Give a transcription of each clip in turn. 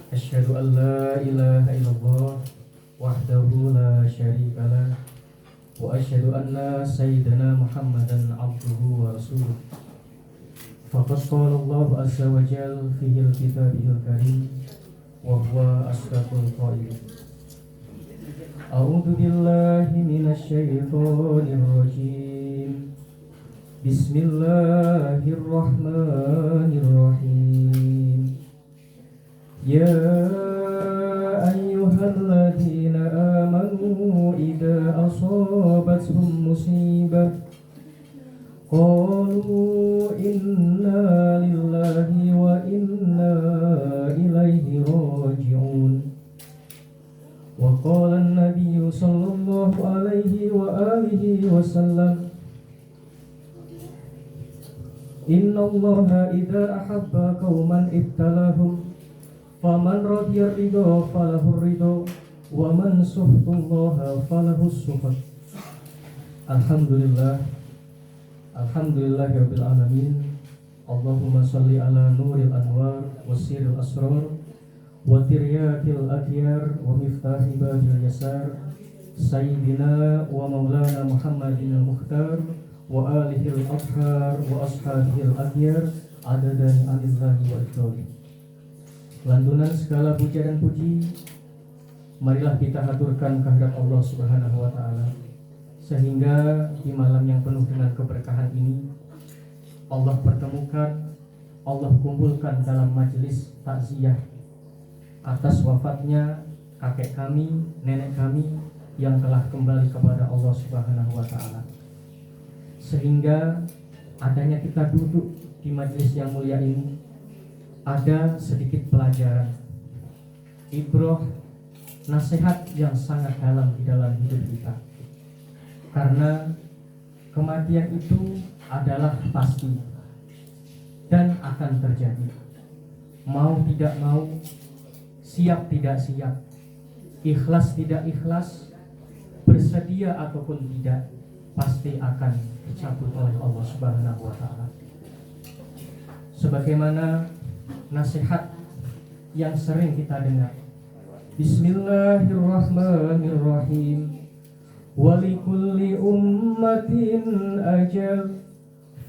Asyhadu an la ilaha illallah wahdahu la syarika lah wa asyhadu anna sayyidana Muhammadan abduhu wa rasuluh. Faqad qala Allah azza wa jalla fil kitabihil karim wa huwa asdaqul qailin. A'udzu billahi minasy syaithanir rajim. Bismillahirrahmanirrahim. Ya ayyuhalladzina amanu idza asabathum musibah qalu inna lillahi wa inna ilaihi raji'un. Wa qala an-nabiyyu sallallahu alaihi wa alihi wasallam, Inna Allaha idza ahabba qauman ibtalahum faman radiya ridha falahu ridha wa man suhtullaha falahu suhut. Alhamdulillah, alhamdulillahirabbil alamin. Allahumma shalli ala nuril anwar wasiril asrar wa tiryakil akhyar wa miftahi babil yasar sayyidina wa maulana Muhammadin al-mukhtar wa alihil athhar wa ashabihil akhyar adadan anillahi wa ikhwani. Lantunan segala puja dan puji marilah kita haturkan kehadirat Allah Subhanahu wa taala, sehingga di malam yang penuh dengan keberkahan ini Allah pertemukan, Allah kumpulkan dalam majelis takziah atas wafatnya kakek kami, nenek kami yang telah kembali kepada Allah Subhanahu wa taala. Sehingga adanya kita duduk di majelis yang mulia ini ada sedikit pelajaran, ibrah, nasihat yang sangat dalam di dalam hidup kita. Karena kematian itu adalah pasti dan akan terjadi. Mau tidak mau, siap tidak siap, ikhlas tidak ikhlas, bersedia ataupun tidak, pasti akan dicabut oleh Allah Subhanahu wa taala. Sebagaimana nasihat yang sering kita dengar, Bismillahirrahmanirrahim. Walikulli ummatin ajal,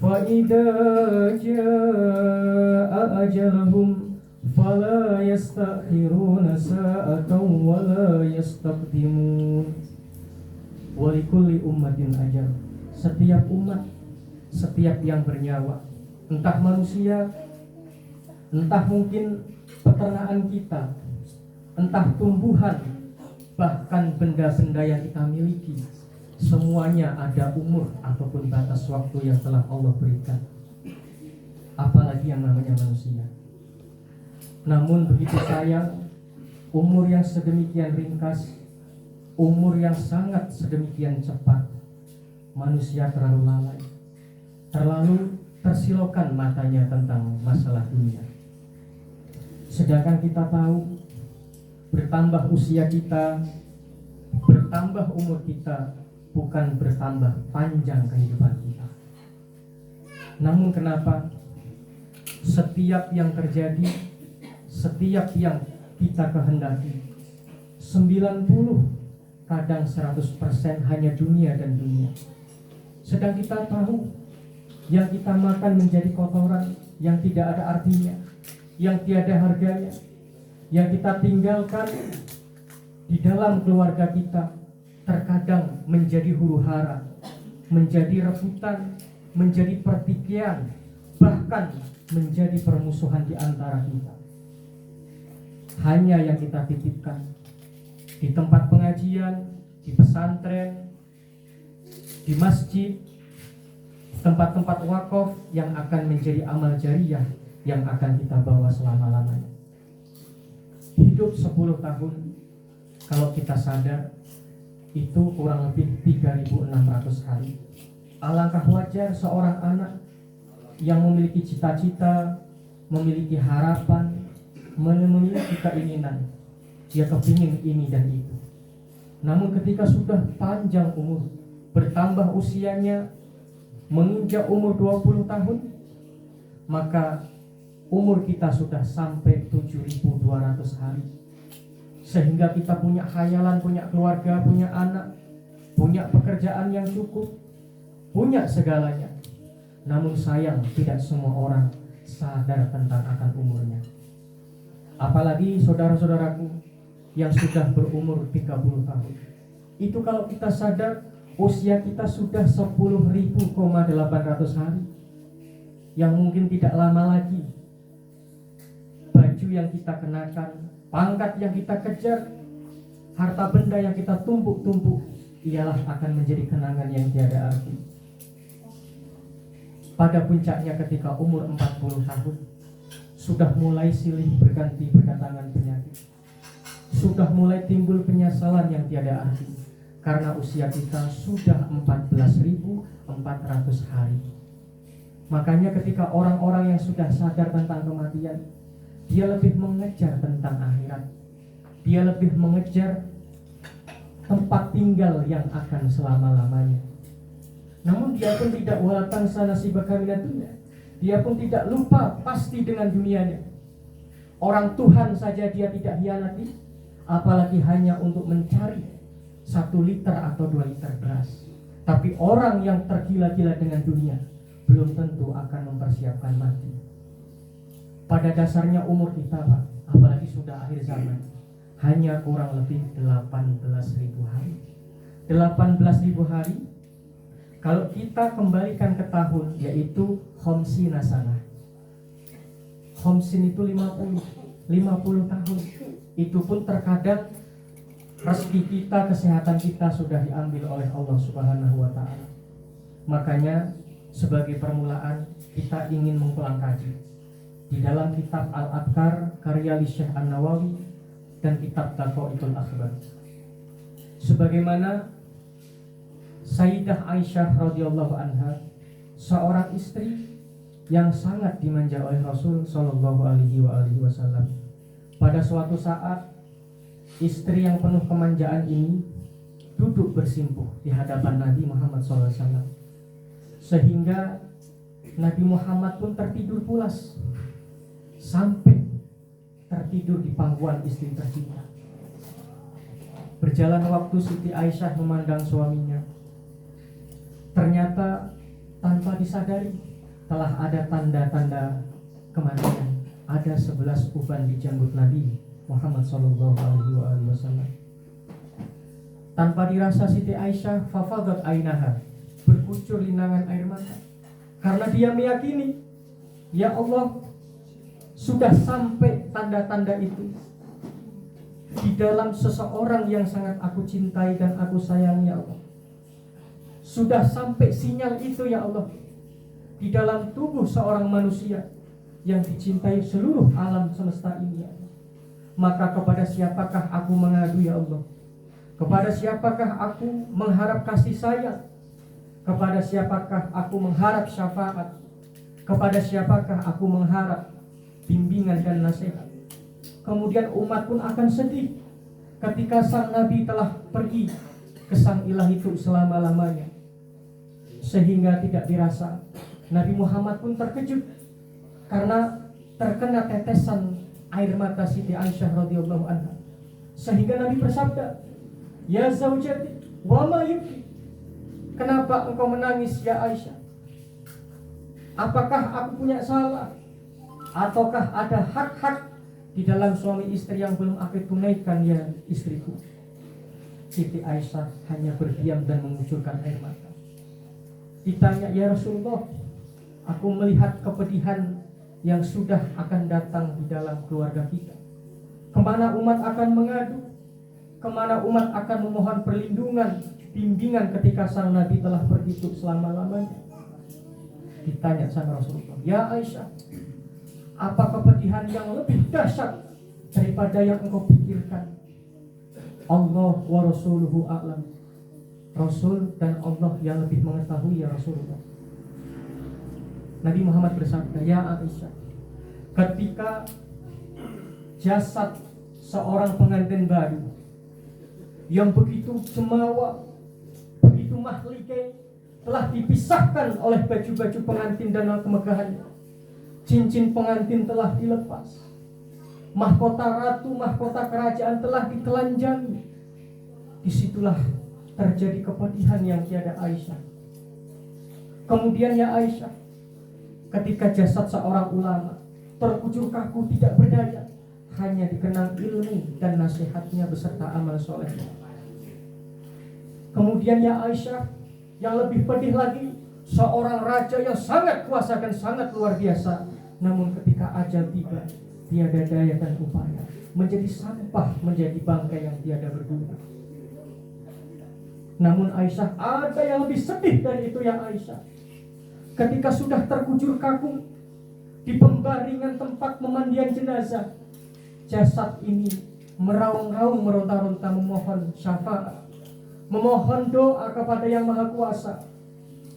fa idza jaa ajaluhum fala yastakhiruna sa'atan wa la yastaqdimun. Walikulli ummatin ajal. Setiap umat, setiap yang bernyawa, entah manusia, entah mungkin peternakan kita, entah tumbuhan, bahkan benda-benda yang kita miliki, semuanya ada umur ataupun batas waktu yang telah Allah berikan. Apalagi yang namanya manusia. Namun begitu sayang, umur yang sedemikian ringkas, umur yang sangat sedemikian cepat, manusia terlalu lalai, terlalu tersilaukan matanya tentang masalah dunia. Sedangkan kita tahu, bertambah usia kita, bertambah umur kita, bukan bertambah panjang kehidupan kita. Namun kenapa setiap yang terjadi, setiap yang kita kehendaki, 90 kadang 100% hanya dunia dan dunia. Sedang kita tahu yang kita makan menjadi kotoran yang tidak ada artinya, yang tiada harganya, yang kita tinggalkan di dalam keluarga kita terkadang menjadi huru-hara, menjadi rebutan, menjadi pertikaian, bahkan menjadi permusuhan di antara kita. Hanya yang kita titipkan di tempat pengajian, di pesantren, di masjid, tempat-tempat wakaf yang akan menjadi amal jariyah yang akan kita bawa selama-lamanya. Hidup 10 tahun, kalau kita sadar, itu kurang lebih 3.600 hari. Alangkah wajar seorang anak yang memiliki cita-cita, memiliki harapan, memiliki keinginan, dia kepingin ini dan itu. Namun ketika sudah panjang umur, bertambah usianya, menginjak umur 20 tahun, maka umur kita sudah sampai 7.200 200 hari. Sehingga kita punya khayalan, punya keluarga, punya anak, punya pekerjaan yang cukup, punya segalanya. Namun sayang, tidak semua orang sadar tentang akan umurnya. Apalagi saudara-saudaraku yang sudah berumur 30 tahun. Itu kalau kita sadar, usia kita sudah 10.800 hari. Yang mungkin tidak lama lagi baju yang kita kenakan, pangkat yang kita kejar, harta benda yang kita tumpuk-tumpuk, ialah akan menjadi kenangan yang tiada arti. Pada puncaknya ketika umur 40 tahun, sudah mulai silih berganti berdatangan penyakit. Sudah mulai timbul penyesalan yang tiada arti, karena usia kita sudah 14.400 hari. Makanya ketika orang-orang yang sudah sadar tentang kematian, dia lebih mengejar tentang akhirat. Dia lebih mengejar tempat tinggal yang akan selama-lamanya. Namun dia pun tidak walatang sanasibaka minatunya. Dia pun tidak lupa pasti dengan dunianya. Orang Tuhan saja dia tidak hianati, apalagi hanya untuk mencari 1 liter atau 2 liter beras. Tapi orang yang tergila-gila dengan dunia belum tentu akan mempersiapkan mati. Pada dasarnya umur kita, Pak, apalagi sudah akhir zaman, hanya kurang lebih 18.000 hari. 18.000 hari, kalau kita kembalikan ke tahun, yaitu Khamsina sana. Khamsin itu 50 tahun. Itu pun terkadang rezeki kita, kesehatan kita sudah diambil oleh Allah Subhanahu wa ta'ala. Makanya sebagai permulaan kita ingin mengulang kaji di dalam kitab Al-Adhkar karya Syekh An-Nawawi dan kitab Daqaiqul Akhbar. Sebagaimana Sayyidah Aisyah radhiyallahu anha, seorang istri yang sangat dimanja oleh Rasul sallallahu alaihi wasallam. Pada suatu saat, istri yang penuh kemanjaan ini duduk bersimpuh di hadapan Nabi Muhammad sallallahu alaihi wasallam. Sehingga Nabi Muhammad pun tertidur pulas, sampai tertidur di pangkuan istri tercinta. Berjalan waktu, Siti Aisyah memandang suaminya. Ternyata tanpa disadari telah ada tanda-tanda kematian. Ada 11 uban di janggut Nabi Muhammad SAW. Tanpa dirasa Siti Aisyah fafadat ainaha, berkucur linangan air mata, karena dia meyakini, ya Allah, sudah sampai tanda-tanda itu di dalam seseorang yang sangat aku cintai dan aku sayangi, ya Allah. Sudah sampai sinyal itu, ya Allah, di dalam tubuh seorang manusia yang dicintai seluruh alam semesta ini, ya Allah. Maka kepada siapakah aku mengadu, ya Allah? Kepada siapakah aku mengharap kasih sayang? Kepada siapakah aku mengharap syafaat? Kepada siapakah aku mengharap bimbingan dan nasihat? Kemudian umat pun akan sedih ketika sang Nabi telah pergi ke sang ilah itu selama-lamanya. Sehingga tidak dirasa, Nabi Muhammad pun terkejut karena terkena tetesan air mata Siti Aisyah radhiyallahu anha. Sehingga Nabi bersabda, "Ya zaujati, wa ma yubki?" Kenapa engkau menangis, ya Aisyah? Apakah aku punya salah? Ataukah ada hak-hak di dalam suami istri yang belum aku tunaikan, ya istriku? Siti Aisyah hanya berdiam dan mengucurkan air mata. Ditanya, ya Rasulullah, aku melihat kepedihan yang sudah akan datang di dalam keluarga kita. Kemana umat akan mengadu? Kemana umat akan memohon perlindungan, bimbingan ketika sang Nabi telah pergi untuk selama-lamanya? Ditanya sama Rasulullah, ya Aisyah, apa kepedihan yang lebih dahsyat daripada yang engkau pikirkan? Allah wa rasuluhu a'lam. Rasul dan Allah yang lebih mengetahui, ya Rasulullah. Nabi Muhammad bersabda, ya Aisyah, ketika jasad seorang pengantin baru yang begitu cemawa, begitu mahligai, telah dipisahkan oleh baju-baju pengantin dan kemegahannya, cincin pengantin telah dilepas, mahkota ratu, mahkota kerajaan telah ditelanjangi. Disitulah terjadi kepedihan yang tiada Aisyah. Kemudian ya Aisyah, ketika jasad seorang ulama terkujur kaku tidak berdaya, hanya dikenang ilmu dan nasihatnya beserta amal soleh. Kemudian ya Aisyah, yang lebih pedih lagi, seorang raja yang sangat kuasa dan sangat luar biasa, namun ketika ajal tiba, tiada daya dan upaya, menjadi sampah, menjadi bangkai yang tiada berguna. Namun Aisyah, ada yang lebih sedih dari itu ya Aisyah. Ketika sudah terkujur kaku di pembaringan tempat memandian jenazah, jasad ini meraung-raung, meronta-ronta, memohon syafaat, memohon doa kepada Yang Maha Kuasa,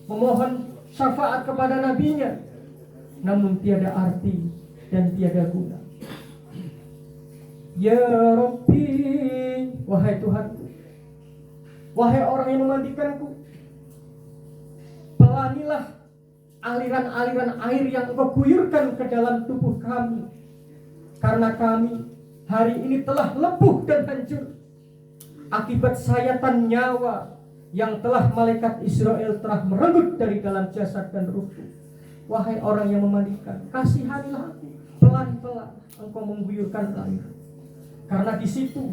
memohon syafaat kepada nabinya, namun tiada arti dan tiada guna. Ya Rabbi, wahai Tuhanku, wahai orang yang memandikanku, pelanilah aliran-aliran air yang Engkau guyurkan ke dalam tubuh kami, karena kami hari ini telah lepuh dan hancur akibat sayatan nyawa yang telah malaikat Israel telah merenggut dari dalam jasad dan ruhku. Wahai orang yang memandikan, kasihanilah aku, pelan-pelan Engkau mengguyurkan air. Karena di situ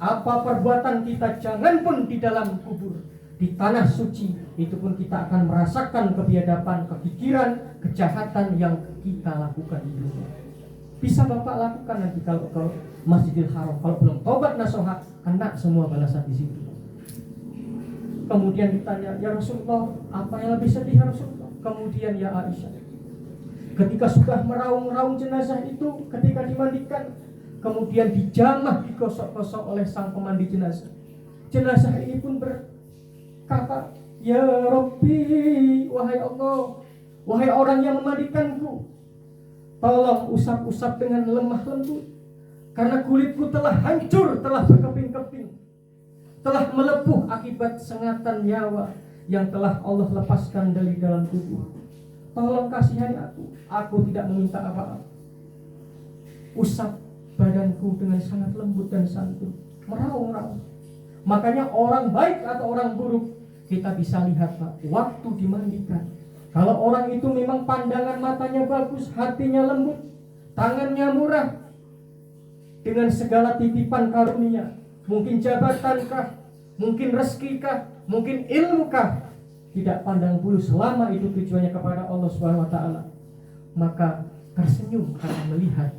apa perbuatan kita, jangan pun di dalam kubur, di tanah suci, itu pun kita akan merasakan kebiadaban, kepikiran, kejahatan yang kita lakukan di dunia. Bisa Bapak lakukan nanti kalau ke Masjidil Haram. Kalau belum tobat nasuha, kena semua balasan di situ. Kemudian ditanya, ya Rasulullah, apa yang lebih sedih ya Rasulullah? Kemudian ya Aisyah, ketika sudah meraung-raung jenazah itu, ketika dimandikan, kemudian dijamah, digosok-gosok oleh sang pemandi jenazah. Jenazah ini pun berkata, ya Rabbi, wahai Allah, wahai orang yang memandikanku, tolong usap-usap dengan lemah lembut, karena kulitku telah hancur, telah berkeping-keping, telah melepuh akibat sengatan nyawa yang telah Allah lepaskan dari dalam tubuh. Tolong kasihani aku tidak meminta apa-apa. Usap badanku dengan sangat lembut dan santun, meraung-raung. Makanya orang baik atau orang buruk kita bisa lihat Pak, waktu dimandikan. Kalau orang itu memang pandangan matanya bagus, hatinya lembut, tangannya murah, dengan segala titipan karunia, mungkin jabatankah, mungkin rezekikah, mungkin ilmukah, tidak pandang bulu selama itu tujuannya kepada Allah Subhanahu wa taala, maka tersenyum karena melihat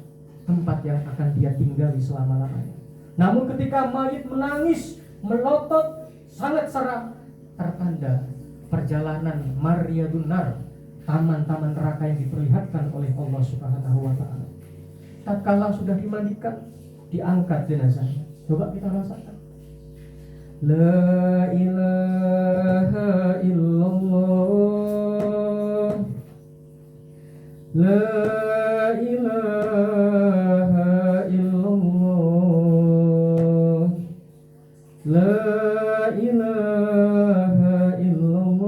tempat yang akan dia tinggali selama-lamanya. Namun ketika mayit menangis, melotot, sangat seram, tertanda perjalanan Maryadun Nar, taman-taman neraka yang diperlihatkan oleh Allah Subhanahu wa taala. Tatkala sudah dimandikan, diangkat jenazahnya. Coba kita rasakan. La ilaha illallah, la ilaha illallah, la ilaha illallah,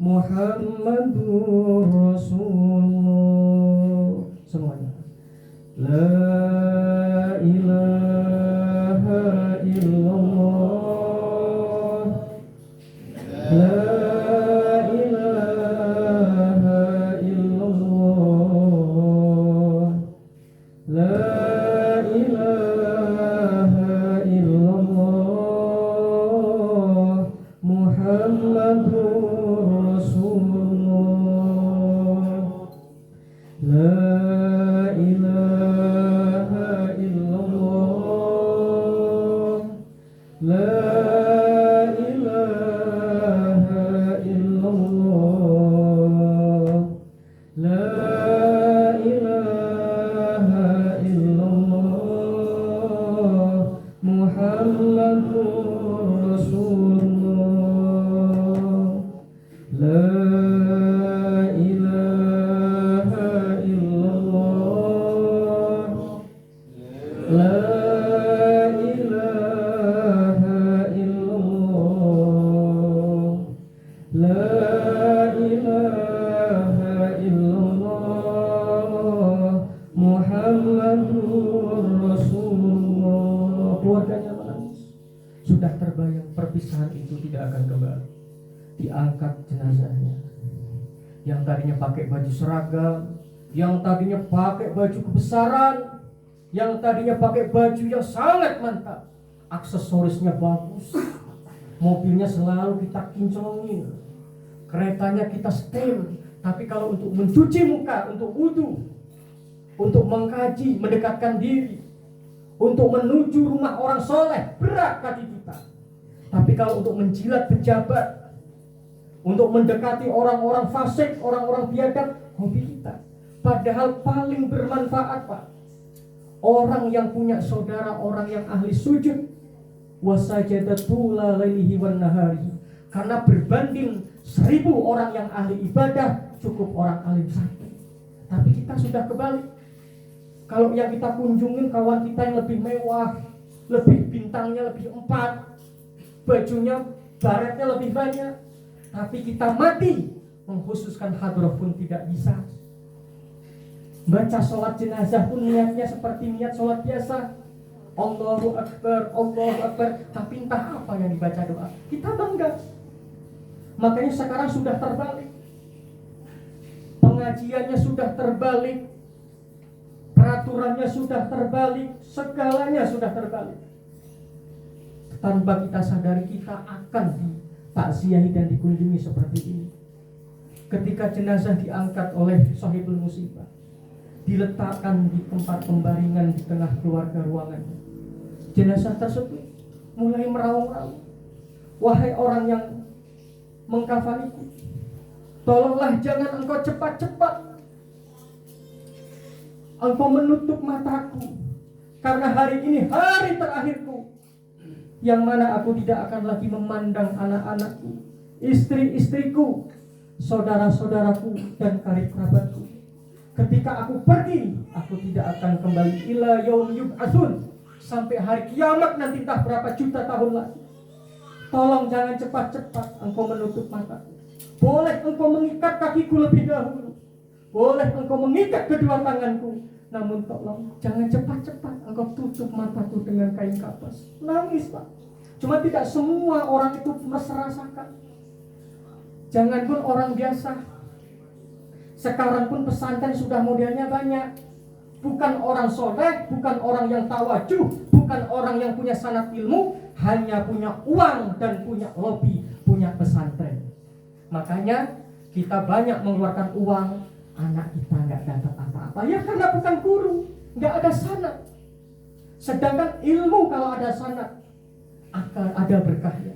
Muhammadur Rasulullah. Semuanya. La ilaha illallah, la ilaha illallah, la ilaha illallah, Muhammadur Rasulullah. La ilaha illallah, la ilaha illallah, la ilaha illallah, Muhammadur Rasulullah. La ilaha illallah, la ilaha illallah, la ilaha illallah, Muhammadur Rasulullah. Keluarganya menangis. Sudah terbayang perpisahan itu tidak akan kembali. Diangkat jenazahnya. Yang tadinya pakai baju seragam, yang tadinya pakai baju kebesaran, yang tadinya pakai baju yang sangat mantap, aksesorisnya bagus, mobilnya selalu kita kinclongin, keretanya kita setel. Tapi kalau untuk mencuci muka, untuk wudu, untuk mengkaji, mendekatkan diri, untuk menuju rumah orang soleh, berat kaki kita. Tapi kalau untuk menjilat pejabat, untuk mendekati orang-orang fasik, orang-orang biadab, hobi kita. Padahal paling bermanfaat, Pak, orang yang punya saudara, orang yang ahli sujud, wasajadatu la lailihi wan nahari. Karena berbanding 1000 orang yang ahli ibadah, cukup orang alim satu. Tapi kita sudah kebalik. Kalau yang kita kunjungin kawan kita yang lebih mewah, lebih bintangnya lebih 4, bajunya baretnya lebih banyak, tapi kita mati mengkhususkan hadrah pun tidak bisa. Baca sholat jenazah pun niatnya seperti niat sholat biasa, Allahu Akbar, Allahu Akbar. Tapi entah apa yang dibaca doa, kita bangga. Makanya sekarang sudah terbalik, pengajiannya sudah terbalik, peraturannya sudah terbalik, segalanya sudah terbalik. Tanpa kita sadari kita akan ditakziahi dan dikunjungi seperti ini. Ketika jenazah diangkat oleh sahibul musibah, diletakkan di tempat pembaringan di tengah keluarga ruangan, jenazah tersebut mulai meraung-raung, wahai orang yang mengkafaniku, tolonglah jangan engkau cepat-cepat engkau menutup mataku, karena hari ini hari terakhirku, yang mana aku tidak akan lagi memandang anak-anakku, istri-istriku, saudara-saudaraku, dan karib kerabatku. Ketika aku pergi, aku tidak akan kembali ila yaum yub'atsun, sampai hari kiamat nanti entah berapa juta tahun lagi. Tolong jangan cepat-cepat engkau menutup mataku. Boleh engkau mengikat kakiku lebih dahulu, boleh engkau mengikat kedua tanganku, namun tolong jangan cepat-cepat engkau tutup mataku dengan kain kapas. Nangis, Pak. Cuma tidak semua orang itu merasakan. Jangan pun orang biasa. Sekarang pun pesantren sudah modelnya banyak. Bukan orang soleh, bukan orang yang tawajuh, bukan orang yang punya sanad ilmu, hanya punya uang dan punya lobi, punya pesantren. Makanya kita banyak mengeluarkan uang, anak kita nggak dapat apa-apa. Ya karena bukan guru, nggak ada sanad. Sedangkan ilmu kalau ada sanad, akan ada berkahnya.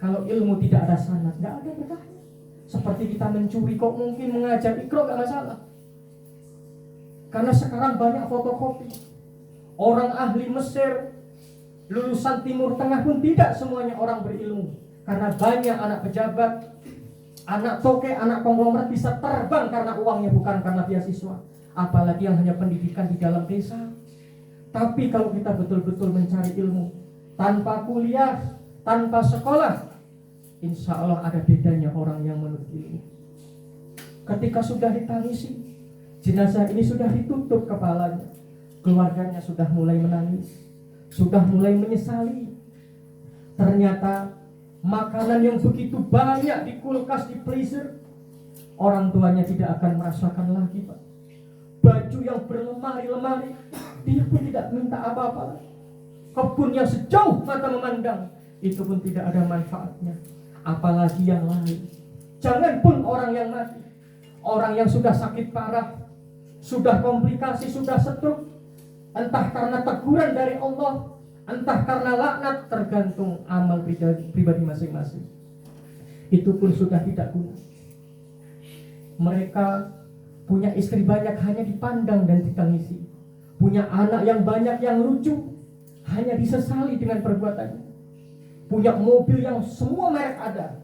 Kalau ilmu tidak ada sanad, nggak ada berkahnya. Seperti kita mencuri, kok mungkin mengajar Iqra nggak masalah. Karena sekarang banyak fotokopi. Orang ahli Mesir, lulusan Timur Tengah pun tidak semuanya orang berilmu. Karena banyak anak pejabat, anak toke, anak konglomerat bisa terbang karena uangnya, bukan karena beasiswa. Apalagi yang hanya pendidikan di dalam desa. Tapi kalau kita betul-betul mencari ilmu, tanpa kuliah, tanpa sekolah, insya Allah ada bedanya orang yang menuntut ilmu. Ketika sudah ditangisi, jenazah ini sudah ditutup kepalanya, keluarganya sudah mulai menangis, sudah mulai menyesali. Ternyata makanan yang begitu banyak di kulkas, di freezer, orang tuanya tidak akan merasakan lagi, Pak. Baju yang berlemari-lemari, dia pun tidak minta apa-apa. Kebun yang sejauh mata memandang, itu pun tidak ada manfaatnya. Apalagi yang lain. Jangan pun orang yang mati, orang yang sudah sakit parah, sudah komplikasi, sudah stroke, entah karena teguran dari Allah, entah karena laknat, tergantung amal pribadi masing-masing. Itu pun sudah tidak guna. Mereka punya istri banyak hanya dipandang dan ditangisi, punya anak yang banyak yang lucu hanya disesali dengan perbuatannya, punya mobil yang semua merek ada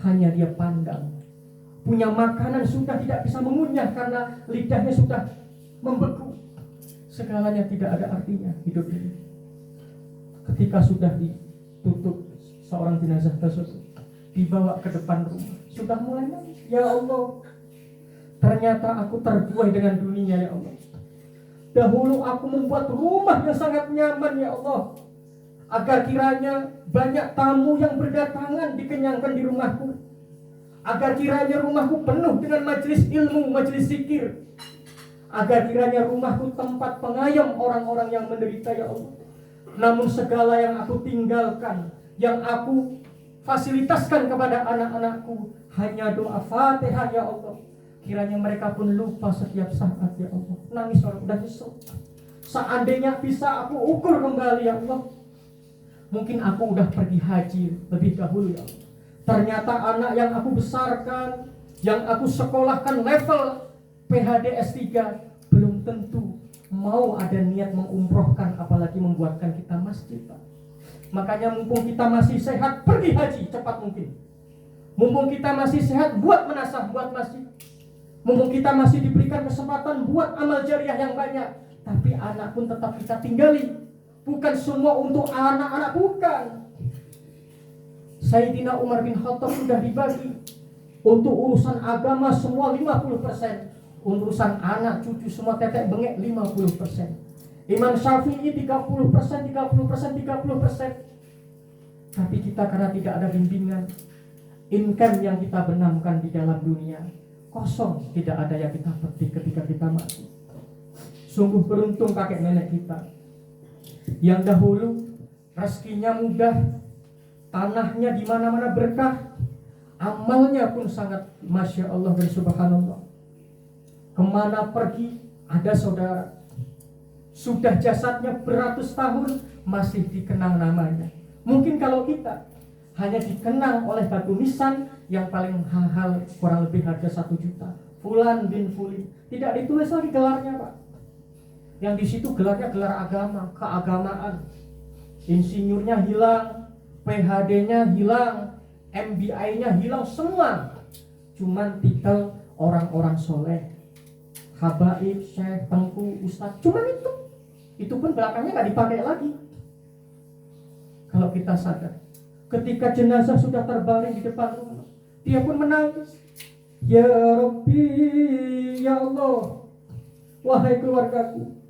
hanya dia pandang, punya makanan sudah tidak bisa mengunyah karena lidahnya sudah membeku. Segalanya tidak ada artinya hidup ini. Ketika sudah ditutup seorang jenazah tersebut, dibawa ke depan rumah, sudah mulai nangis. Ya Allah, ternyata aku terbuai dengan dunia, ya Allah. Dahulu aku membuat rumah yang sangat nyaman ya Allah, agar kiranya banyak tamu yang berdatangan dikenyangkan di rumahku, agar kiranya rumahku penuh dengan majelis ilmu, majelis zikir, agar kiranya rumahku tempat pengayom orang-orang yang menderita ya Allah. Namun segala yang aku tinggalkan, yang aku fasilitaskan kepada anak-anakku, hanya doa Fatihah ya Allah. Kiranya mereka pun lupa setiap saat ya Allah. Nangis orang udah nyesel. Seandainya bisa aku ukur kembali ya Allah, mungkin aku udah pergi haji lebih dahulu ya Allah. Ternyata anak yang aku besarkan, yang aku sekolahkan level PhD S3, belum tentu mau ada niat mengumrohkan, apalagi membuatkan kita masjid Pak. Makanya mumpung kita masih sehat, pergi haji cepat mungkin. Mumpung kita masih sehat, buat menasah, buat masjid. Mumpung kita masih diberikan kesempatan buat amal jariah yang banyak. Tapi anak pun tetap kita tinggali. Bukan semua untuk anak-anak, bukan. Sayyidina Umar bin Khattab sudah dibagi. Untuk urusan agama semua 50%. Urusan anak, cucu, semua tetek bengek 50%. Imam Syafi'i 30%, 30%. Tapi kita karena tidak ada bimbingan, income yang kita benamkan di dalam dunia kosong, tidak ada yang kita petik ketika kita mati. Sungguh beruntung kakek nenek kita yang dahulu rezekinya mudah, tanahnya di mana-mana berkah, amalnya pun sangat masya Allah dan subhanallah. Kemana pergi ada saudara, sudah jasadnya beratus tahun masih dikenang namanya. Mungkin kalau kita hanya dikenang oleh batu nisan yang paling mahal kurang lebih harga 1 juta, Fulan bin Fulin, tidak ditulis lagi gelarnya Pak. Yang di situ gelarnya gelar agama, keagamaan. Insinyurnya hilang, PhD-nya hilang, MBI-nya hilang semua. Cuman titel orang-orang soleh, habaib, syekh, tengku, ustadz, cuman itu. Itu pun belakangnya nggak dipakai lagi. Kalau kita sadar, ketika jenazah sudah terbaring di depan rumah, dia pun menangis. Ya Rabbi, ya Allah, wahai keluargaku,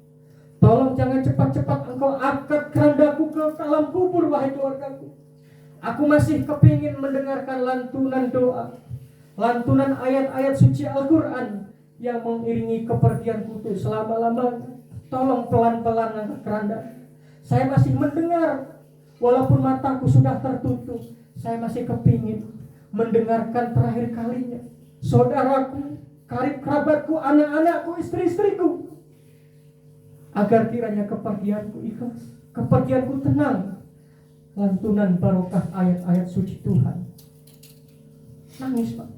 tolong jangan cepat-cepat engkau angkat kerandaku ke dalam kubur, wahai keluargaku. Aku masih kepingin mendengarkan lantunan doa, lantunan ayat-ayat suci Al-Quran yang mengiringi kepergianku itu selama-lamanya. Tolong pelan-pelan angkat keranda. Saya masih mendengar, walaupun mataku sudah tertutup, saya masih kepingin mendengarkan terakhir kalinya saudaraku, karib kerabatku, anak-anakku, istri-istriku, agar kiranya kepergianku ikhlas, kepergianku tenang. Lantunan barokah ayat-ayat suci Tuhan. Nangis Pak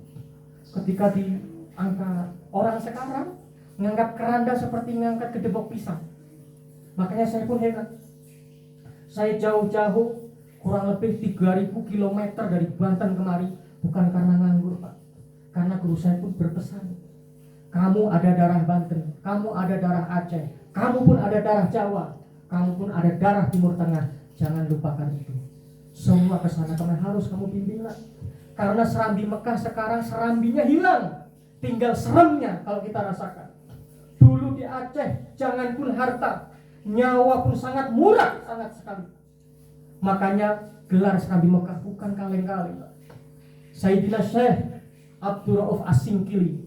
ketika diangkat. Orang sekarang mengangkat keranda seperti mengangkat kedebok pisang. Makanya saya pun heran. Saya jauh-jauh kurang lebih 3.000 km dari Banten kemari, bukan karena nganggur Pak, karena guru saya pun berpesan, kamu ada darah Banten, kamu ada darah Aceh, kamu pun ada darah Jawa, kamu pun ada darah Timur Tengah, jangan lupakan itu. Semua kesana kemari harus kamu bimbinglah. Karena serambi Mekah sekarang serambinya hilang, tinggal seremnya kalau kita rasakan. Dulu di Aceh jangan pun harta, nyawa pun sangat murah, sangat sekali. Makanya gelar serambi Mekah bukan kaleng-kaleng. Sayyidina Syekh Abdul Rauf As-Singkili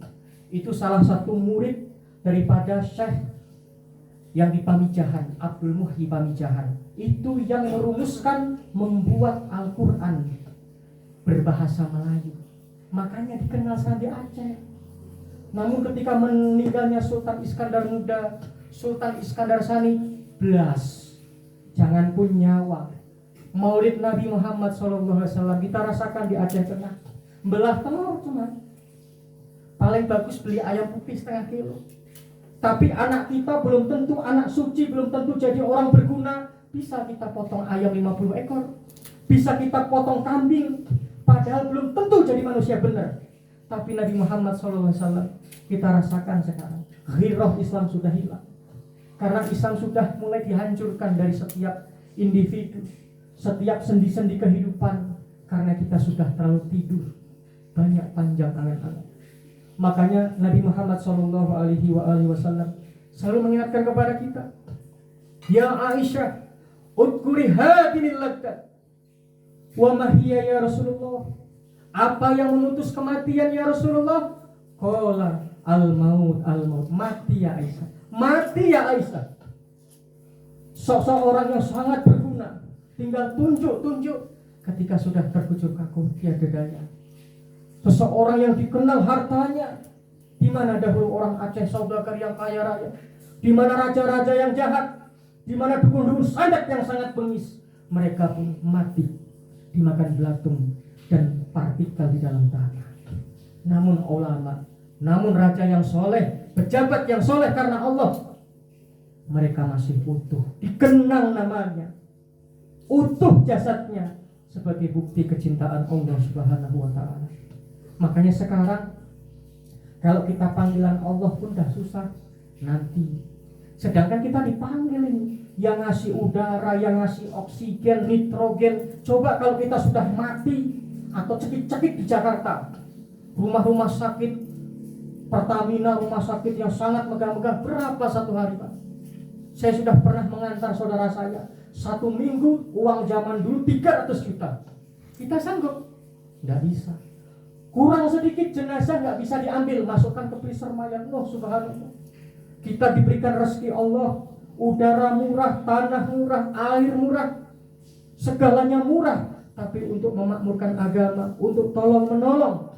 itu salah satu murid daripada Syekh yang di Pamijahan, Abdul Muhyi Pamijahan. Itu yang merumuskan membuat Al-Quran berbahasa Melayu. Makanya dikenal serambi Aceh. Namun ketika meninggalnya Sultan Iskandar Muda, Sultan Iskandar Sani, belas, jangan pun nyawa. Maulid Nabi Muhammad SAW kita rasakan di Aceh Tengah. Belah telur cuma. Paling bagus beli ayam putih 0,5 kilo. Tapi anak kita belum tentu anak suci, belum tentu jadi orang berguna. Bisa kita potong ayam 50 ekor, bisa kita potong kambing, padahal belum tentu jadi manusia benar. Tapi Nabi Muhammad SAW kita rasakan sekarang ghirah Islam sudah hilang. Karena Islam sudah mulai dihancurkan dari setiap individu, setiap sendi-sendi kehidupan. Karena kita sudah terlalu tidur banyak panjang angan-angan. Makanya Nabi Muhammad SAW selalu mengingatkan kepada kita, ya Aisyah, udkuri hadinil laddat wa mahiya ya Rasulullah. Apa yang memutus kematian ya Rasulullah? Qala al-maut, mati ya Aisyah. Mati ya Aisyah. Seseorang yang sangat berguna, tinggal tunjuk ketika sudah terkucur kaku tiada daya. Seseorang yang dikenal hartanya, di mana dahulu orang Aceh saudagar yang kaya raya, di mana raja-raja yang jahat, di mana dukun-dukun sadat yang sangat bengis, mereka pun mati dimakan belatung dan partikel di dalam tanah. Namun ulama, namun raja yang soleh, pejabat yang soleh karena Allah, mereka masih utuh, dikenang namanya, utuh jasadnya, sebagai bukti kecintaan Allah Subhanahu wa ta'ala. Makanya sekarang kalau kita panggilan Allah pun dah susah nanti. Sedangkan kita dipanggil ini, yang ngasih udara, yang ngasih oksigen, nitrogen. Coba kalau kita sudah mati atau cekik-cekik di Jakarta, rumah-rumah sakit Pertamina, rumah sakit yang sangat megah-megah, berapa satu hari Pak? Saya sudah pernah mengantar saudara saya, 1 minggu uang zaman dulu 300 juta. Kita sanggup? Nggak bisa. Kurang sedikit jenazah nggak bisa diambil, masukkan ke freezer mayat. Oh subhanallah. Kita diberikan rezeki Allah, udara murah, tanah murah, air murah, segalanya murah. Tapi untuk memakmurkan agama, untuk tolong menolong,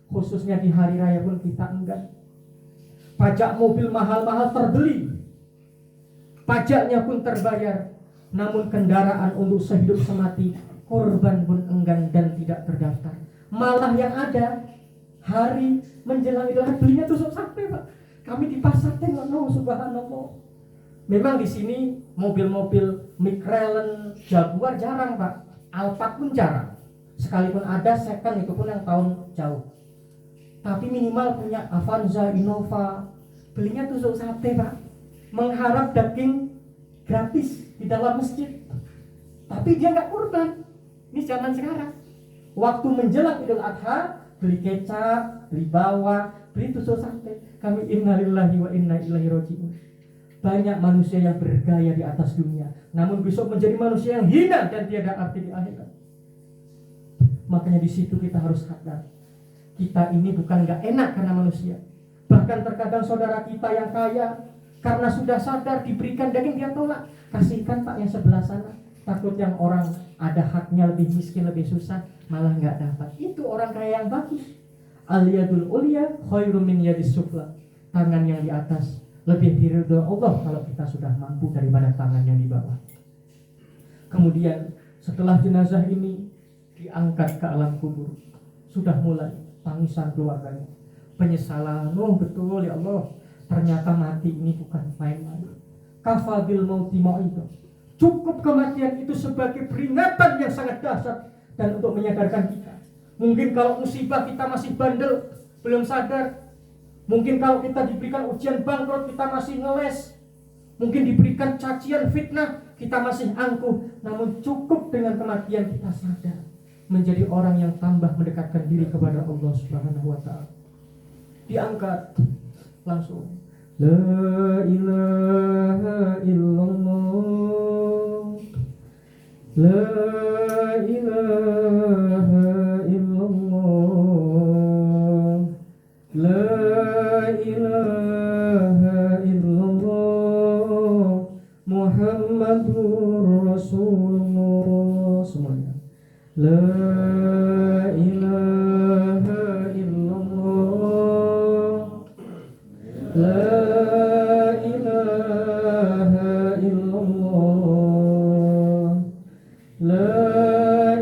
khususnya di hari raya pun kita enggak. Pajak mobil mahal-mahal terbeli, pajaknya pun terbayar, namun kendaraan untuk sehidup semati, korban pun enggan dan tidak terdaftar. Malah yang ada hari menjelang Idul Adha belinya tusuk sate Pak. Kami di pasar tengok, no subhanallah. Memang di sini mobil-mobil McLaren, Jaguar jarang Pak, Alphard pun jarang. Sekalipun ada second itu pun yang tahun jauh. Tapi minimal punya Avanza, Innova, belinya tusuk sate Pak, mengharap daging gratis di dalam masjid. Tapi dia nggak kurban. Ini zaman sekarang. Waktu menjelang Idul Adha, beli kecap, beli bawang, beli tusuk sate. Kami innalillahi wa inna ilaihi raji'un. Banyak manusia yang bergaya di atas dunia, namun besok menjadi manusia yang hina dan tiada arti di akhirat. Makanya di situ kita harus sadar, kita ini bukan nggak enak karena manusia. Bahkan terkadang saudara kita yang kaya, karena sudah sadar diberikan daging dia tolak. Kasihkan Pak yang sebelah sana. Takut yang orang ada haknya lebih miskin, lebih susah, malah nggak dapat. Itu orang kaya yang bagus. Al-yadul ulya khairum min yadis sufla. Tangan yang di atas lebih diridhoi Allah kalau kita sudah mampu daripada tangan yang di bawah. Kemudian setelah jenazah ini diangkat ke alam kubur, sudah mulai tangisan keluarganya, penyesalan. Oh betul ya Allah, ternyata mati ini bukan main-main. Kafabil mauti mau'idhah. Cukup kematian itu sebagai peringatan yang sangat dahsyat dan untuk menyadarkan kita. Mungkin kalau musibah kita masih bandel, belum sadar. Mungkin kalau kita diberikan ujian bangkrut, kita masih ngeles. Mungkin diberikan cacian fitnah, kita masih angkuh. Namun cukup dengan kematian kita sadar, menjadi orang yang tambah mendekatkan diri kepada Allah Subhanahu wa ta'ala. Diangkat langsung, la ilaha illallah, la ilaha illallah, la ilaha illallah, Muhammadur Rasulullah. Semuanya, la ilaha illallah, la ilaha illallah, la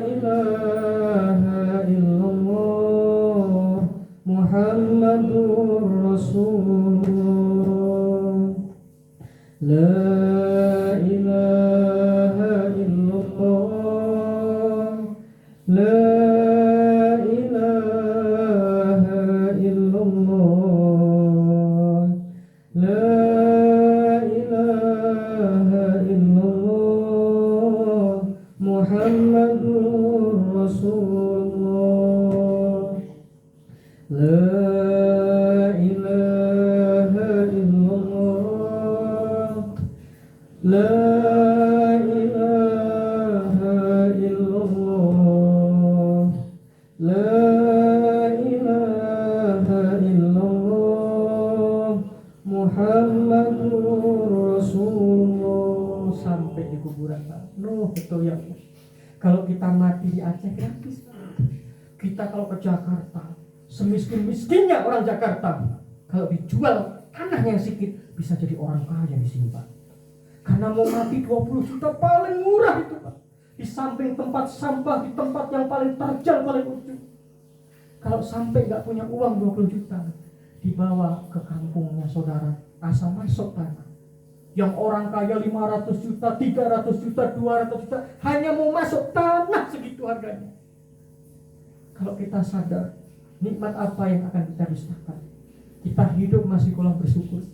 ilaha illallah, Muhammadur Rasulullah. La ilaha illallah, la ilaha illallah, la ilaha illallah, Muhammadur Rasulullah. La ilaha illallah, La ilaha illallah. La ilaha illallah Muhammadur Rasulullah. Sampai di kuburan Pak. Betul ya. Kalau kita mati di Aceh gratis. Kita kalau ke Jakarta, semiskin-miskinnya orang Jakarta, kalau dijual tanahnya yang sedikit bisa jadi orang kaya di sini Pak. Karena mau mati 20 juta paling murah itu Pak. Di samping tempat sampah, di tempat yang paling terjal, paling ujung. Kalau sampai nggak punya uang 20 juta, dibawa ke kampungnya saudara, asal masuk tanah. Yang orang kaya 500 juta, 300 juta, 200 juta, hanya mau masuk tanah segitu harganya. Kalau kita sadar, nikmat apa yang akan kita dustakan? Kita hidup masih kurang bersyukur.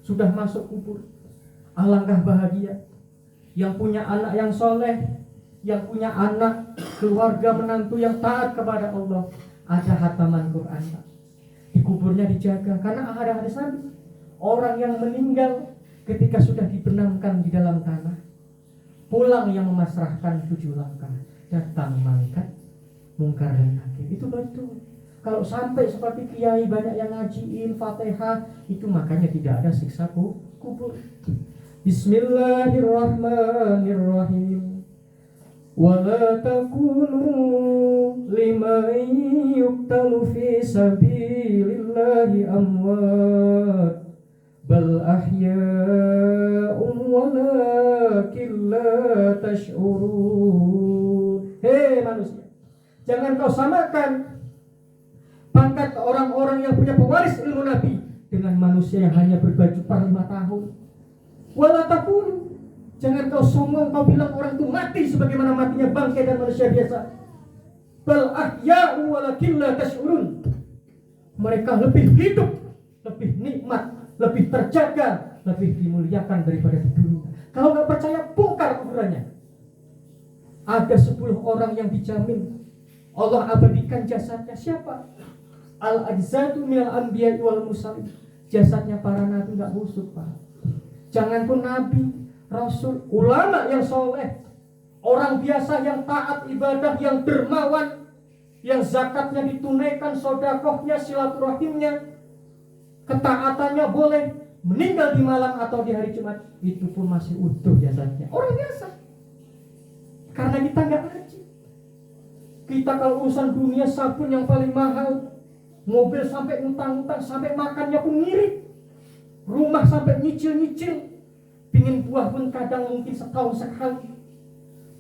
Sudah masuk kubur, alangkah bahagia. Yang punya anak yang soleh, yang punya anak, keluarga menantu yang taat kepada Allah, ada hataman Quran. Di kuburnya dijaga, karena ada hadis Nabi. Orang yang meninggal ketika sudah dibenamkan di dalam tanah, pulang yang memasrahkan 7 langkah, datang malaikat mungkar dan nakir. Itu betul. Kalau sampai seperti kiai banyak yang ngajiin Fatihah, itu makanya tidak ada siksa kubur. Bismillahirrahmanirrahim. Wala takunu liman yuqtalu fi sabilillahi amwat bal ahya'un walakin la tash'urun. Hei manusia, jangan kau samakan pangkat orang-orang yang punya pewaris ilmu Nabi dengan manusia yang hanya berbaju per 5 tahun. Wala takunu, jangan kau sombong, kau bilang orang itu mati sebagaimana matinya bangkai dan manusia biasa. Bal ahya'un walakin la tash'urun. Mereka lebih hidup, lebih nikmat, lebih terjaga, lebih dimuliakan daripada di dunia. Kalau nggak percaya, bongkar kuburannya. Ada 10 orang yang dijamin Allah abadikan jasadnya. Siapa? Al-ajzatu minal anbiya'i wal mursalin. Jasadnya para nabi nggak busuk Pak. Jangan pun nabi, rasul, ulama yang soleh, orang biasa yang taat ibadah, yang dermawan, yang zakatnya ditunaikan, sodakohnya, silaturahimnya, ketaatannya boleh, meninggal di malam atau di hari Jumat, itu pun masih utuh jasadnya. Orang biasa. Karena kita nggak haji. Kita kalau urusan dunia, sabun yang paling mahal, mobil sampai utang-utang, sampai makannya pun ngirit, rumah sampai nyicil-nyicil, pingin buah pun kadang mungkin setahun sekali,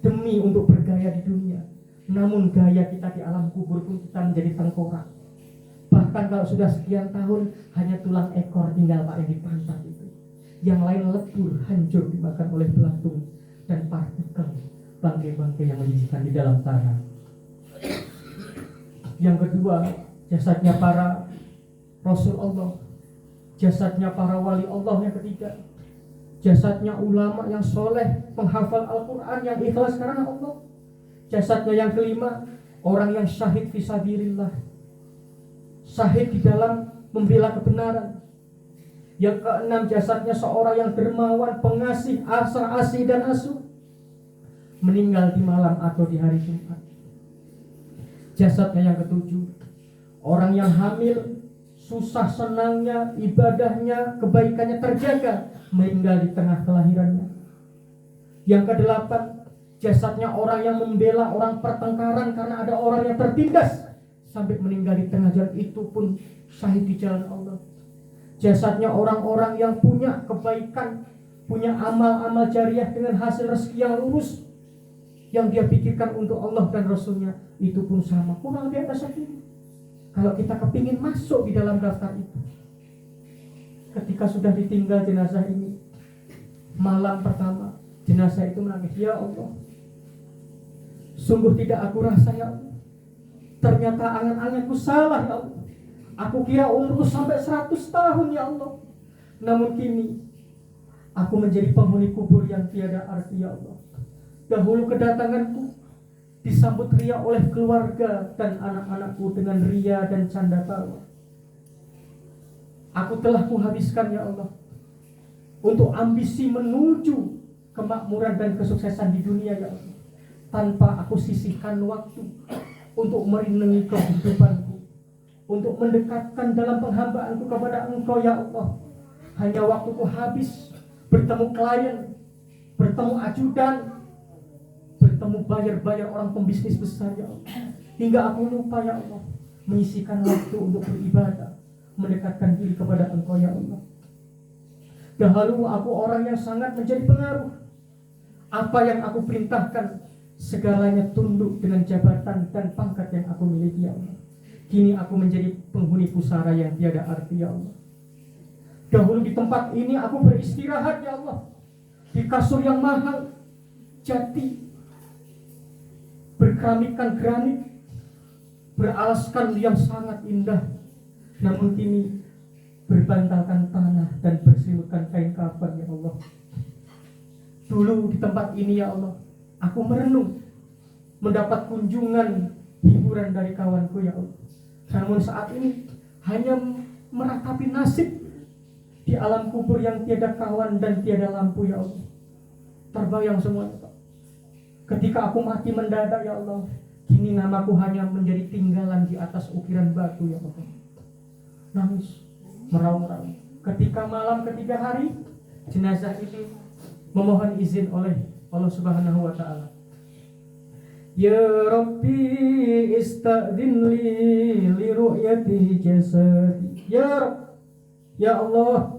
demi untuk bergaya di dunia. Namun gaya kita di alam kubur pun kita menjadi tengkorak. Bahkan kalau sudah sekian tahun, hanya tulang ekor tinggal Pak yang dipantat itu. Yang lain lebur, hancur dimakan oleh belatung dan partikel bangkai-bangkai yang menjijikan di dalam tanah. Yang kedua, jasadnya para Rasul Allah, jasadnya para wali Allah. Yang ketiga, jasadnya ulama yang soleh, penghafal Al-Quran yang ikhlas karena Allah. Jasadnya yang kelima, orang yang syahid fisabilillah, syahid di dalam membela kebenaran. Yang keenam, jasadnya seorang yang dermawan, pengasih, asih dan asuh, meninggal di malam atau di hari Jumat. Jasadnya yang ketujuh, orang yang hamil, susah senangnya, ibadahnya, kebaikannya terjaga, meninggal di tengah kelahirannya. Yang kedelapan, jasadnya orang yang membela orang pertengkaran karena ada orang yang tertindas sampai meninggal di tengah jalan, itu pun syahid di jalan Allah. Jasadnya orang-orang yang punya kebaikan, punya amal-amal jariah dengan hasil rezeki yang lurus, yang dia pikirkan untuk Allah dan Rasulnya, itu pun sama, kurang lebih atas ini. Kalau kita kepingin masuk di dalam daftar itu, ketika sudah ditinggal jenazah ini, malam pertama jenazah itu menangis, ya Allah, sungguh tidak aku rasa ya Allah, ternyata angan-anganku salah ya Allah. Aku kira umurku sampai 100 tahun ya Allah, namun kini aku menjadi penghuni kubur yang tiada arti ya Allah. Dahulu kedatanganku disambut ria oleh keluarga dan anak-anakku dengan ria dan canda tawa. Aku telah kuhabiskan ya Allah. untuk ambisi menuju kemakmuran dan kesuksesan di dunia ya Allah, tanpa aku sisihkan waktu untuk merenungi kehidupanku, untuk mendekatkan dalam penghambaanku kepada Engkau ya Allah. Hanya waktuku habis bertemu klien, bertemu ajudan, bertemu bayar orang pembisnis besar ya Allah, hingga aku lupa ya Allah menyisihkan waktu untuk beribadah, mendekatkan diri kepada Engkau ya Allah. Dahulu aku orang yang sangat menjadi pengaruh. Apa yang aku perintahkan segalanya tunduk dengan jabatan dan pangkat yang aku miliki ya Allah. Kini aku menjadi penghuni pusara yang tiada arti ya Allah. Dahulu di tempat ini aku beristirahat ya Allah, di kasur yang mahal, jati, berkeramikan granit, beralaskan yang sangat indah. Namun kini berbantalkan tanah dan berselimutkan kain kafan ya Allah. Dulu di tempat ini ya Allah, aku merenung, mendapat kunjungan hiburan dari kawanku ya Allah. Namun saat ini hanya meratapi nasib di alam kubur yang tiada kawan dan tiada lampu ya Allah. Terbayang semuanya Pak. Ketika aku mati mendadak ya Allah, kini namaku hanya menjadi tinggalan di atas ukiran batu ya Allah. Nangis, meraung-raung. Ketika malam ketiga hari, jenazah ini memohon izin oleh Allah Subhanahu wa Ta'ala. Ya Rabbi ista'din li ru'yati jasadi. Ya Rabb, ya Allah,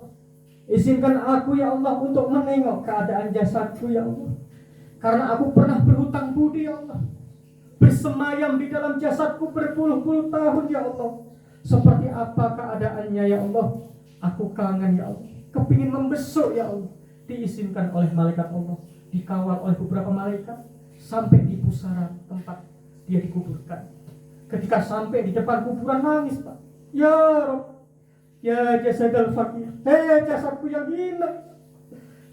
izinkan aku ya Allah untuk menengok keadaan jasadku ya Allah. Karena aku pernah berhutang budi ya Allah, bersemayam di dalam jasadku berpuluh-puluh tahun ya Allah. Seperti apa keadaannya ya Allah? Aku kangen ya Allah, kepingin membesuk ya Allah. Diizinkan oleh malaikat Allah, dikawal oleh beberapa malaikat sampai di pusara tempat dia dikuburkan. Ketika sampai di depan kuburan nangis Pak. Ya Rabb, ya jasadal fakir, jasadku yang hina.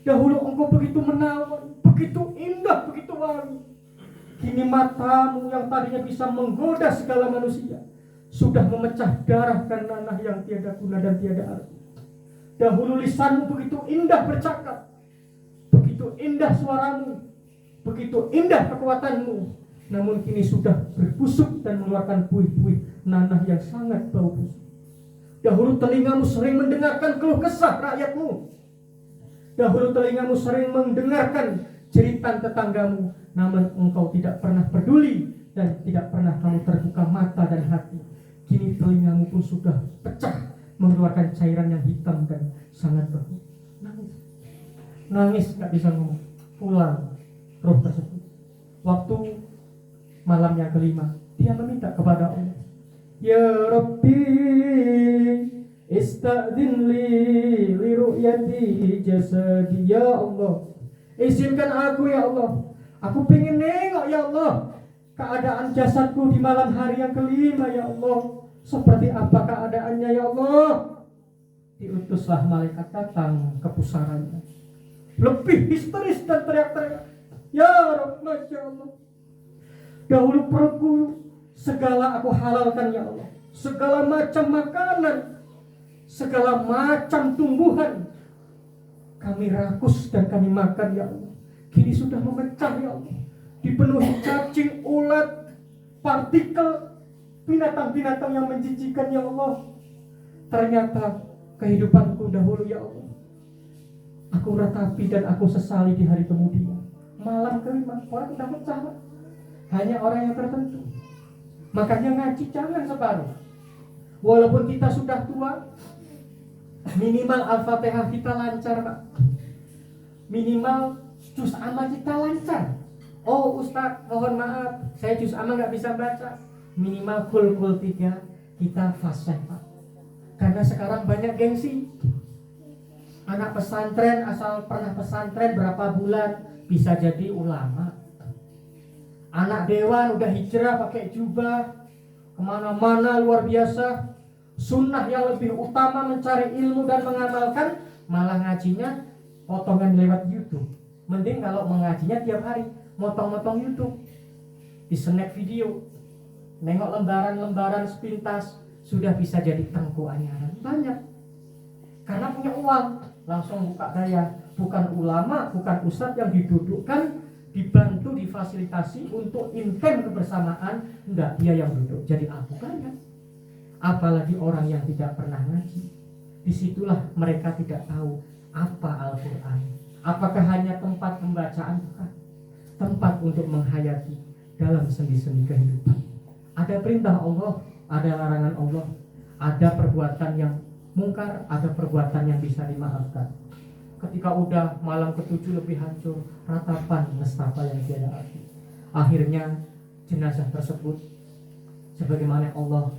Dahulu Engkau begitu menawan, begitu indah, begitu wangi. Kini matamu yang tadinya bisa menggoda segala manusia sudah memecah darah dan nanah yang tiada guna dan tiada arti. Dahulu lisanmu begitu indah bercakap, begitu indah suaramu, begitu indah kekuatanmu. Namun kini sudah berbusuk dan mengeluarkan buih-buih nanah yang sangat bau busuk. Dahulu telingamu sering mendengarkan keluh kesah rakyatmu. Dahulu telingamu sering mendengarkan jeritan tetanggamu. Namun engkau tidak pernah peduli dan tidak pernah kamu terbuka mata dan hati. Kini telingamu pun sudah pecah, mengeluarkan cairan yang hitam dan sangat bau. Nangis gak bisa ngomong. Pulang roh tersebut. Waktu malam yang kelima, dia meminta kepada Allah, Ya Rabbi ista'din li ru'yati jasadi. Ya Allah, izinkan aku ya Allah, aku pengen nengok ya Allah keadaan jasadku di malam hari yang kelima ya Allah. Seperti apa keadaannya ya Allah? Diutuslah malaikat datang ke pusaranya, lebih histeris dan teriak-teriak, Ya Rabb, Masya Allah, dahulu perutku segala aku halalkan ya Allah, segala macam makanan, segala macam tumbuhan kami rakus dan kami makan ya Allah. Kini sudah memecah ya Allah, dipenuhi cacing, ulat, partikel, binatang-binatang yang menjijikan ya Allah. Ternyata kehidupanku dahulu ya Allah, aku ratapi dan aku sesali di hari kemudian. Malam kelima orang sudah pecah, hanya orang yang tertentu. Makanya ngaji jangan separuh. Walaupun kita sudah tua, minimal Al-Fatihah kita lancar Pak, minimal juz amma kita lancar. Oh Ustaz, mohon maaf, saya juz amma gak bisa baca. Minimal kul 3 kita fasih Pak. Karena sekarang banyak gengsi. Anak pesantren asal pernah pesantren berapa bulan bisa jadi ulama. Anak dewan udah hijrah pakai jubah kemana-mana luar biasa. Sunnah yang lebih utama mencari ilmu dan mengamalkan, malah ngajinya potongan lewat YouTube. Mending kalau mengajinya tiap hari motong-motong YouTube, di snack video, nengok lembaran-lembaran sepintas, sudah bisa jadi tengku anyaran. Banyak karena punya uang. langsung buka daya. Bukan ulama, bukan ustadz yang didudukkan, dibantu, difasilitasi untuk intim kebersamaan. Enggak, dia yang duduk. Jadi aku kaya. Apalagi orang yang tidak pernah ngaji. Disitulah mereka tidak tahu apa Al-Quran. Apakah hanya tempat pembacaan? Bukan. Tempat untuk menghayati dalam sendi-sendi kehidupan. Ada perintah Allah, ada larangan Allah, ada perbuatan yang mungkar, ada perbuatan yang bisa dimaafkan. Ketika udah malam ke-7 lebih hancur, ratapan nestapa yang tiada arti. Akhirnya jenazah tersebut, sebagaimana Allah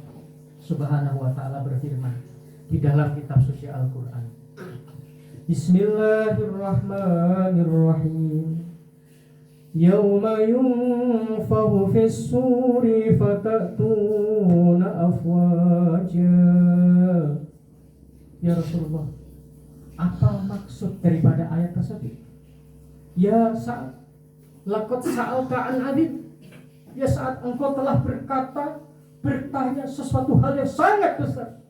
Subhanahu wa ta'ala berfirman di dalam kitab suci Al-Quran. Bismillahirrahmanirrahim. Yauma yunfahu fis suri fatatuna afwaja. Ya Rasulullah, apa maksud daripada ayat tersebut? Ya saat laqad sa'alta an abid. Ya saat engkau telah bertanya sesuatu hal yang sangat besar.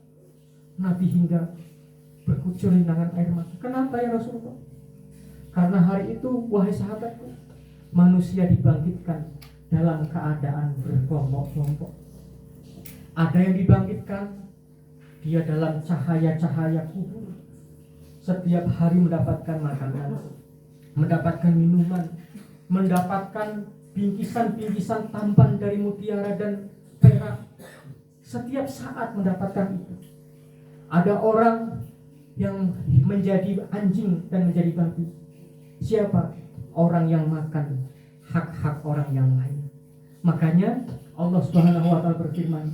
Nabi hingga berkucur rinangan air mata. Kenapa ya Rasulullah? Karena hari itu, wahai sahabatku, manusia dibangkitkan dalam keadaan berkelompok-kelompok. Ada yang dibangkitkan, dia dalam cahaya-cahaya kubur. Setiap hari mendapatkan makanan, mendapatkan minuman, mendapatkan bingkisan-bingkisan tampan dari mutiara dan perak. Setiap saat mendapatkan itu. Ada orang yang menjadi anjing dan menjadi babi. Siapa? Orang yang makan hak-hak orang yang lain. Makanya Allah Subhanahu wa ta'ala berfirman,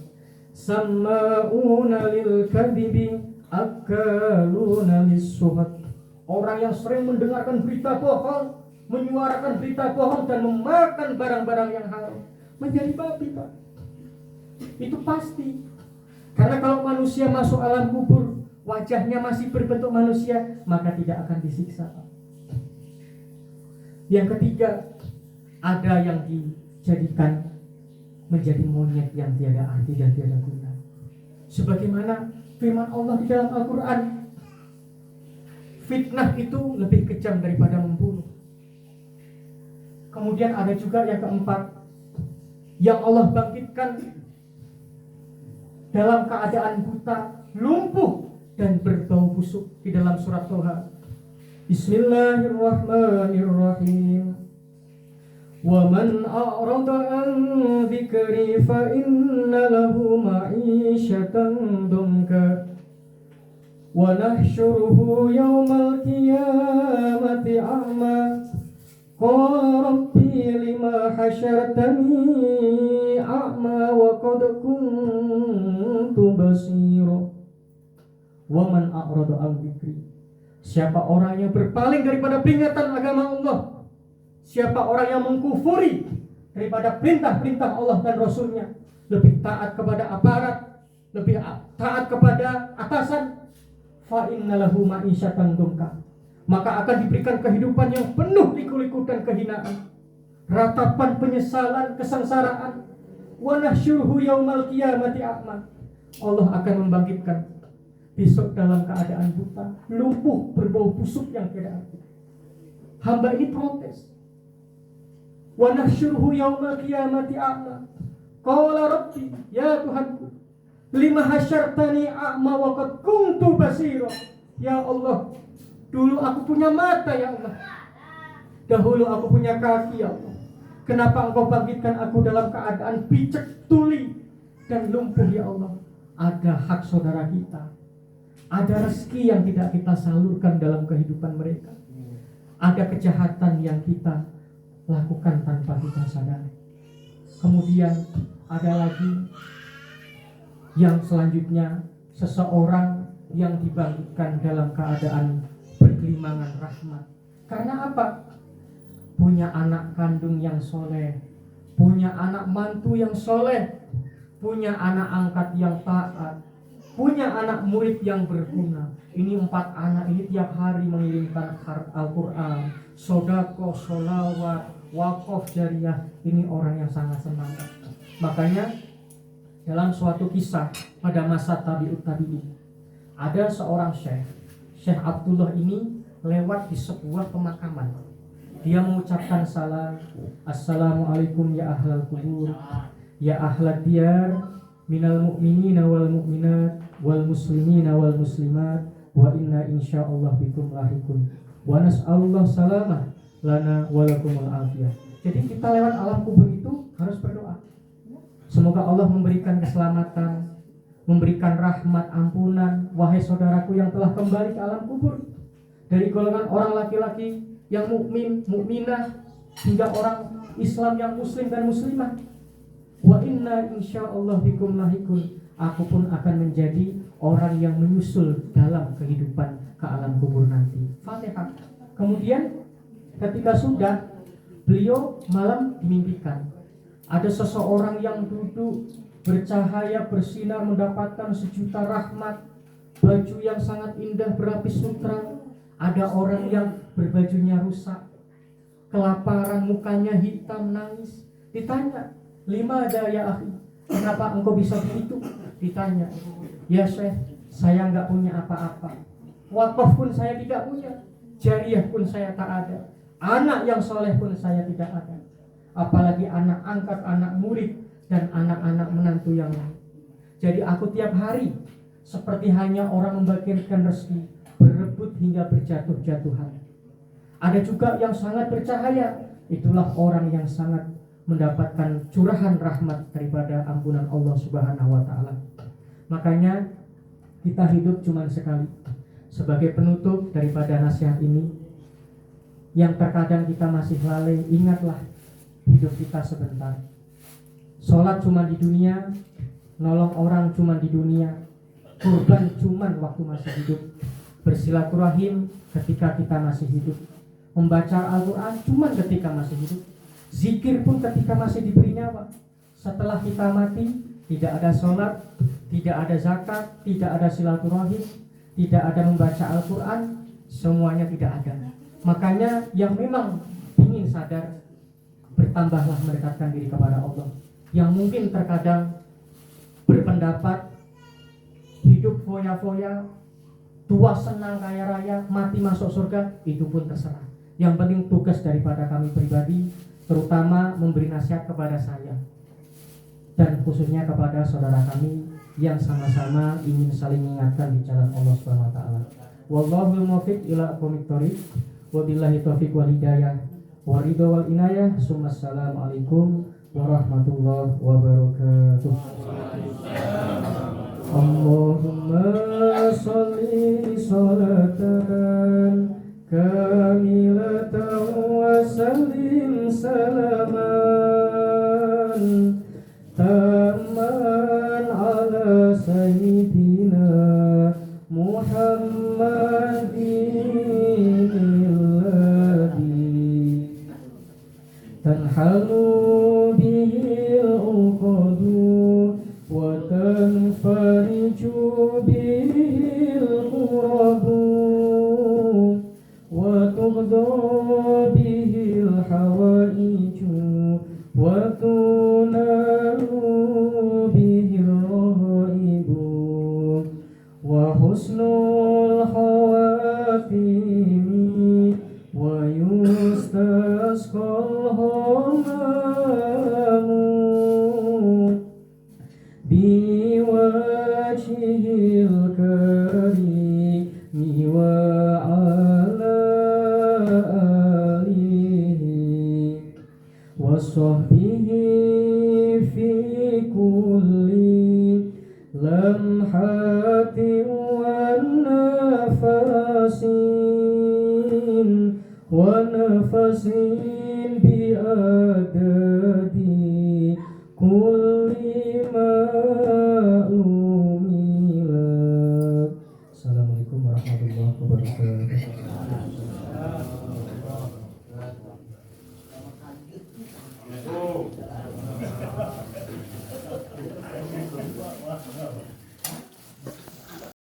Samma'una lil kadhibi akaluna lis-suhat. Orang yang sering mendengarkan berita bohong, menyuarakan berita bohong dan memakan barang-barang yang haram, menjadi babi, Pak. Itu pasti. Karena kalau manusia masuk alam kubur, wajahnya masih berbentuk manusia, maka tidak akan disiksa, Pak. Yang ketiga, ada yang dijadikan menjadi monyet yang tiada arti dan tiada guna. Sebagaimana firman Allah di dalam Al-Quran, fitnah itu lebih kejam daripada membunuh. Kemudian ada juga yang keempat, yang Allah bangkitkan dalam keadaan buta, lumpuh dan berbau busuk di dalam surat Toha. Bismillahirrahmanirrahim. Wa man a'rada an dzikri fa inna lahu ma'isyatan dunka wa nahsyuruhu yawmal qiyamati a'ma qala rabbi lima hasyartani a'ma wa qad kuntu basira. Wa man a'rada an dzikri, siapa orang yang berpaling daripada peringatan agama Allah, siapa orang yang mengkufuri daripada perintah-perintah Allah dan Rasulnya, lebih taat kepada aparat, lebih taat kepada atasan, fa innalahu ma'isyatan dunka, maka akan diberikan kehidupan yang penuh liku-liku dan kehinaan, ratapan penyesalan, kesengsaraan. Wa nahsyuruhu yaumal qiyamati a'ma, Allah akan membangkitkan besok dalam keadaan buta, lumpuh, berbau busuk yang tidak arti. Hamba ini protes. Wa nahsyuruhu yaumal qiyamati a'ma qala rabbi, ya Tuhanku, lima hasyartani a'ma wa qad kuntu basira. Ya Allah, dulu aku punya mata ya Allah, dahulu aku punya kaki ya Allah, kenapa engkau bangkitkan aku dalam keadaan picek, tuli dan lumpuh ya Allah. Ada hak saudara kita, ada rezeki yang tidak kita salurkan dalam kehidupan mereka, ada kejahatan yang kita lakukan tanpa kita sadari. Kemudian ada lagi yang selanjutnya, seseorang yang dibangkitkan dalam keadaan bergelimangan rahmat. Karena apa? Punya anak kandung yang soleh, punya anak mantu yang soleh, punya anak angkat yang taat, punya anak murid yang berguna. Ini 4 anak ini tiap hari mengirimkan Al-Quran, sodako, sholawat, wakaf jariah. Ini orang yang sangat semangat. Makanya dalam suatu kisah pada masa tabi'ut tabi'in, ada seorang syekh. Syekh Abdullah ini lewat di sebuah pemakaman. Dia mengucapkan salam, Assalamualaikum ya ahlal kubur, ya ahlad diyar, minal mu'minina wal mu'minat, wal muslimina wal muslimat, wa inna insyaallah bikum lahikun, wa nas'alullah salamah lana walakumul afiyah. Jadi kita lewat alam kubur itu harus berdoa. Semoga Allah memberikan keselamatan, memberikan rahmat, ampunan, wahai saudaraku yang telah kembali ke alam kubur, dari golongan orang laki-laki yang mukmin, mukminah, hingga orang Islam yang muslim dan muslimah. Wa inna insyaallah bikum lahikun. Aku pun akan menjadi orang yang menyusul dalam kehidupan ke alam kubur nanti. Fatihah. Kemudian ketika sudah, beliau malam dimimpikan ada seseorang yang duduk bercahaya, bersinar, mendapatkan sejuta rahmat, baju yang sangat indah berlapis sutra. Ada orang yang berbajunya rusak, kelaparan, mukanya hitam, nangis. Ditanya, lima ada ya akhi, kenapa engkau bisa begitu? Ditanya, ya Syekh, saya enggak punya apa-apa, wakaf pun saya tidak punya, jariah pun saya tak ada, anak yang soleh pun saya tidak ada, apalagi anak angkat, anak murid, dan anak-anak menantu yang lain. Jadi aku tiap hari seperti hanya orang membagikan rezeki, berebut hingga berjatuh-jatuhan. Ada juga yang sangat bercahaya, itulah orang yang sangat mendapatkan curahan rahmat daripada ampunan Allah Subhanahu wa taala. Makanya kita hidup cuma sekali. Sebagai penutup daripada nasihat ini, yang terkadang kita masih lalai, ingatlah hidup kita sebentar. Sholat cuma di dunia, nolong orang cuma di dunia, kurban cuma waktu masih hidup, bersilaturahim ketika kita masih hidup, membaca Al-Quran cuma ketika masih hidup, zikir pun ketika masih diberi nyawa. Setelah kita mati, tidak ada sholat, tidak ada zakat, tidak ada silaturahim, tidak ada membaca Al-Quran, semuanya tidak ada. Makanya yang memang ingin sadar, bertambahlah mendekatkan diri kepada Allah. Yang mungkin terkadang berpendapat hidup foya-foya, tua senang kaya raya, mati masuk surga, itu pun terserah. Yang penting tugas daripada kami pribadi, terutama memberi nasihat kepada saya dan khususnya kepada saudara kami yang sama-sama ingin saling mengingatkan di jalan Allah Subhanahu wa taala. Wallahul muwaffiq ila aqwamit thoriq. Wabillahi taufiq wal hidayah. Wa ridha wal inayah. Assalamualaikum warahmatullahi wabarakatuh. Allahumma sholli sholatan kamilatan wa sallim salaman tamman ala sayyidina Muhammadin alladhi tanhalu bihil uqadu wa tanfariju bihil qurabu wa tuqda bihil hawaiju wa tunalu bihil rahaibu wa husnul khawatimi wa yustasqal hamamu biwajhil karimi wa ala alihi wa sahbihi fi kulli lamhati wa nafasin bi adadi kul